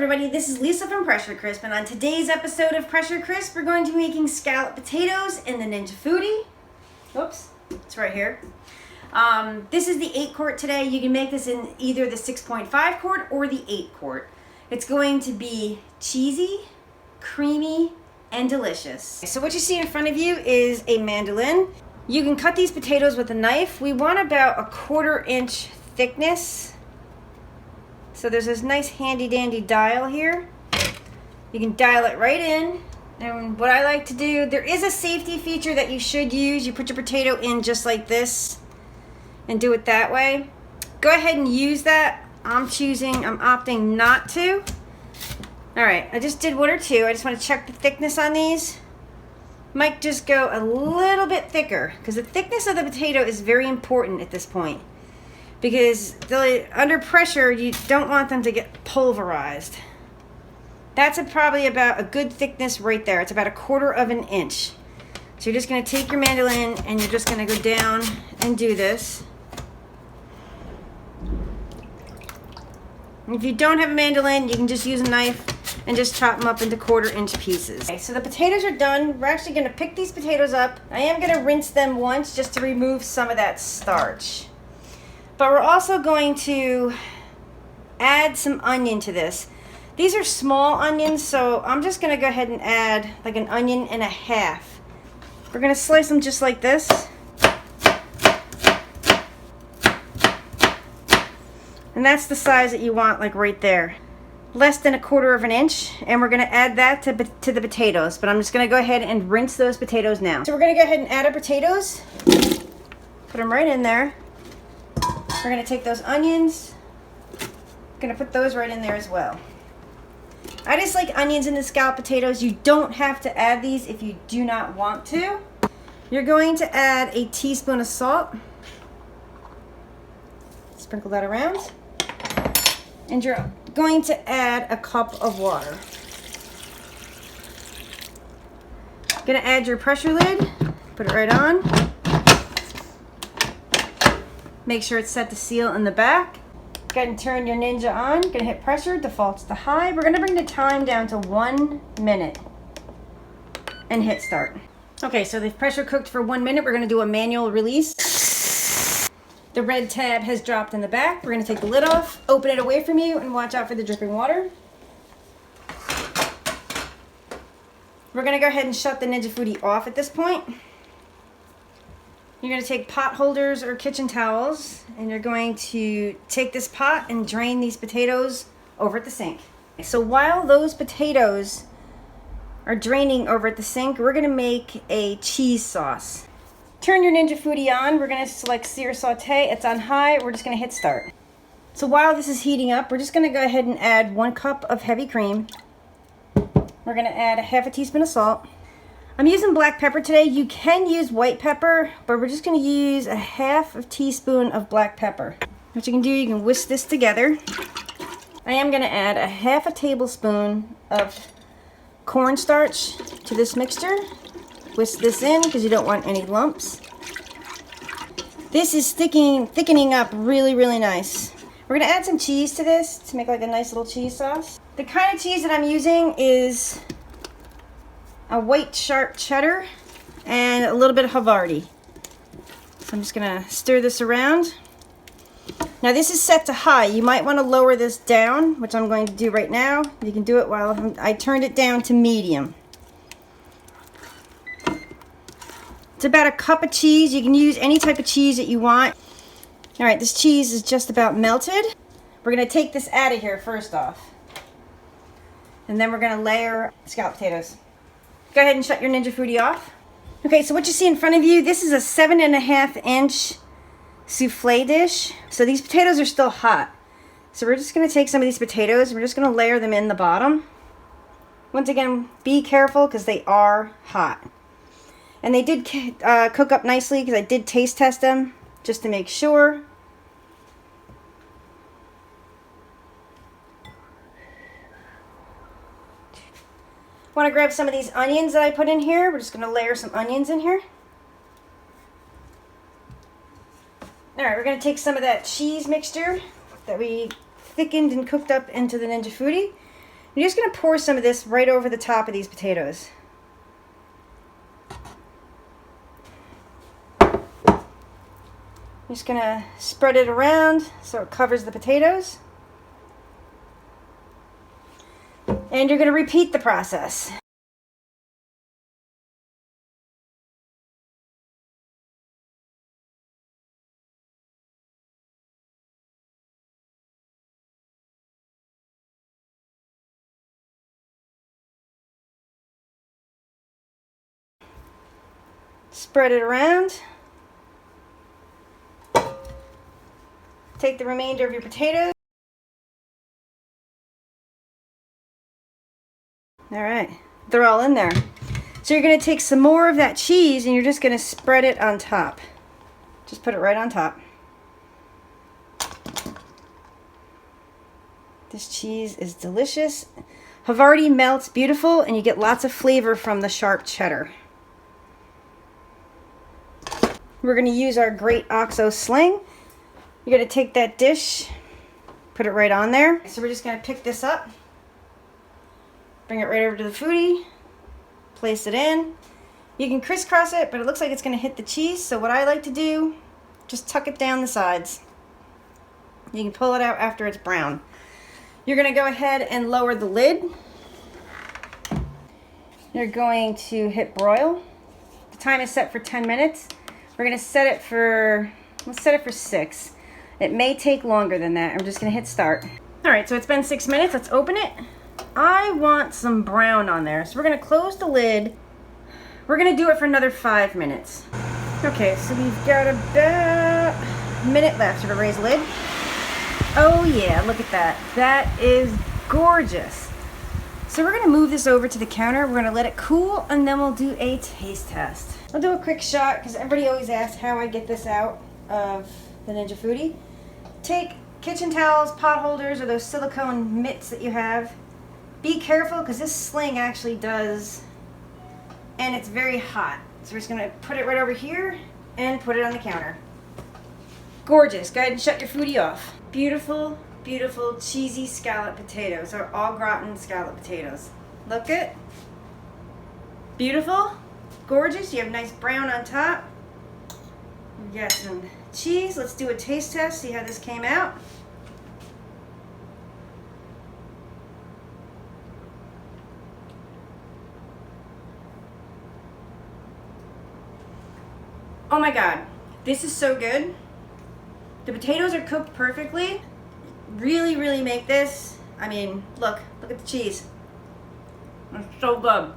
everybody, this is Lisa from Pressure Crisp, and on today's episode of Pressure Crisp, we're going to be making scalloped potatoes in the Ninja Foodi. Oops, it's right here. This is the 8 quart today. You can make this in either the 6.5 quart or the 8 quart. It's going to be cheesy, creamy, and delicious. So what you see in front of you is a mandolin. You can cut these potatoes with a knife. We want about a 1/4 inch thickness. So there's this nice handy dandy dial here. You can dial it right in. And what I like to do, there is a safety feature that you should use. You put your potato in just like this and do it that way. Go ahead and use that. I'm opting not to. All right, I just did 1 or 2. I just want to check the thickness on these. Might just go a little bit thicker because the thickness of the potato is very important at this point. Because under pressure, you don't want them to get pulverized. That's probably about a good thickness right there. It's about a 1/4 inch. So you're just going to take your mandolin and you're just going to go down and do this. If you don't have a mandolin, you can just use a knife and just chop them up into 1/4 inch pieces. Okay, so the potatoes are done. We're actually going to pick these potatoes up. I am going to rinse them once just to remove some of that starch. But we're also going to add some onion to this. These are small onions, so I'm just going to go ahead and add like 1.5 onions. We're going to slice them just like this. And that's the size that you want, like right there. Less than a 1/4 inch, and we're going to add that to the potatoes. But I'm just going to go ahead and rinse those potatoes now. So we're going to go ahead and add our potatoes. Put them right in there. We're going to take those onions, going to put those right in there as well. I just like onions in the scalloped potatoes. You don't have to add these if you do not want to. You're going to add a teaspoon of salt. Sprinkle that around. And you're going to add a cup of water. Going to add your pressure lid. Put it right on. Make sure it's set to seal in the back. Go ahead and turn your Ninja on. Gonna hit pressure, defaults to high. We're gonna bring the time down to 1 minute and hit start. Okay, so the pressure cooked for 1 minute. We're gonna do a manual release. The red tab has dropped in the back. We're gonna take the lid off, open it away from you, and watch out for the dripping water. We're gonna go ahead and shut the Ninja Foodi off at this point. You're going to take pot holders or kitchen towels, and you're going to take this pot and drain these potatoes over at the sink. So while those potatoes are draining over at the sink, we're going to make a cheese sauce. Turn your Ninja Foodi on. We're going to select sear saute. It's on high. We're just going to hit start. So while this is heating up, we're just going to go ahead and add 1 cup of heavy cream. We're going to add a 1/2 teaspoon of salt. I'm using black pepper today. You can use white pepper, but we're just going to use a 1/2 teaspoon of black pepper. What you can do, you can whisk this together. I am going to add a 1/2 tablespoon of cornstarch to this mixture. Whisk this in because you don't want any lumps. This is thickening up really, really nice. We're going to add some cheese to this to make like a nice little cheese sauce. The kind of cheese that I'm using is a white sharp cheddar and a little bit of havarti. So I'm just gonna stir this around. Now this is set to high. You might want to lower this down, which I'm going to do right now. You can do it while I turned it down to medium. It's about a cup of cheese. You can use any type of cheese that you want. All right, this cheese is just about melted. We're gonna take this out of here first off. And then we're gonna layer scalloped potatoes. Go ahead and shut your Ninja Foodi off. Okay, so what you see in front of you, this is a 7.5 inch souffle dish. So these potatoes are still hot. So we're just gonna take some of these potatoes and we're just gonna layer them in the bottom. Once again, be careful because they are hot. And they did cook up nicely because I did taste test them just to make sure. Want to grab some of these onions that I put in here. We're just going to layer some onions in here. Alright, we're going to take some of that cheese mixture that we thickened and cooked up into the Ninja Foodi. You're just going to pour some of this right over the top of these potatoes. I'm just going to spread it around so it covers the potatoes. And you're going to repeat the process. Spread it around. Take the remainder of your potatoes. All right, they're all in there. So you're going to take some more of that cheese and you're just going to spread it on top. Just put it right on top. This cheese is delicious. Havarti melts beautiful and you get lots of flavor from the sharp cheddar. We're going to use our great OXO sling. You're going to take that dish, put it right on there. So we're just going to pick this up, bring it right over to the foodie, place it in. You can crisscross it, but it looks like it's going to hit the cheese. So what I like to do, just tuck it down the sides. You can pull it out after it's brown. You're going to go ahead and lower the lid. You're going to hit broil. The time is set for 10 minutes. We're going to set it for, let's set it for 6. It may take longer than that. I'm just going to hit start. All right, so it's been 6 minutes. Let's open it. I want some brown on there. So we're going to close the lid. We're going to do it for another 5 minutes. Okay, so we've got about a minute left. So we're going to raise the lid. Oh yeah, look at that. That is gorgeous. So we're going to move this over to the counter. We're going to let it cool and then we'll do a taste test. I'll do a quick shot because everybody always asks how I get this out of the Ninja Foodi. Take kitchen towels, pot holders, or those silicone mitts that you have. Be careful because this sling actually does, and it's very hot. So we're just going to put it right over here and put it on the counter. Gorgeous. Go ahead and shut your foodie off. Beautiful, beautiful cheesy scalloped potatoes, or all gratin scalloped potatoes. Look it. Beautiful. Gorgeous. You have nice brown on top. We got some cheese. Let's do a taste test, see how this came out. Oh my God, this is so good. The potatoes are cooked perfectly. Really, really make this. I mean, look at the cheese. It's so good.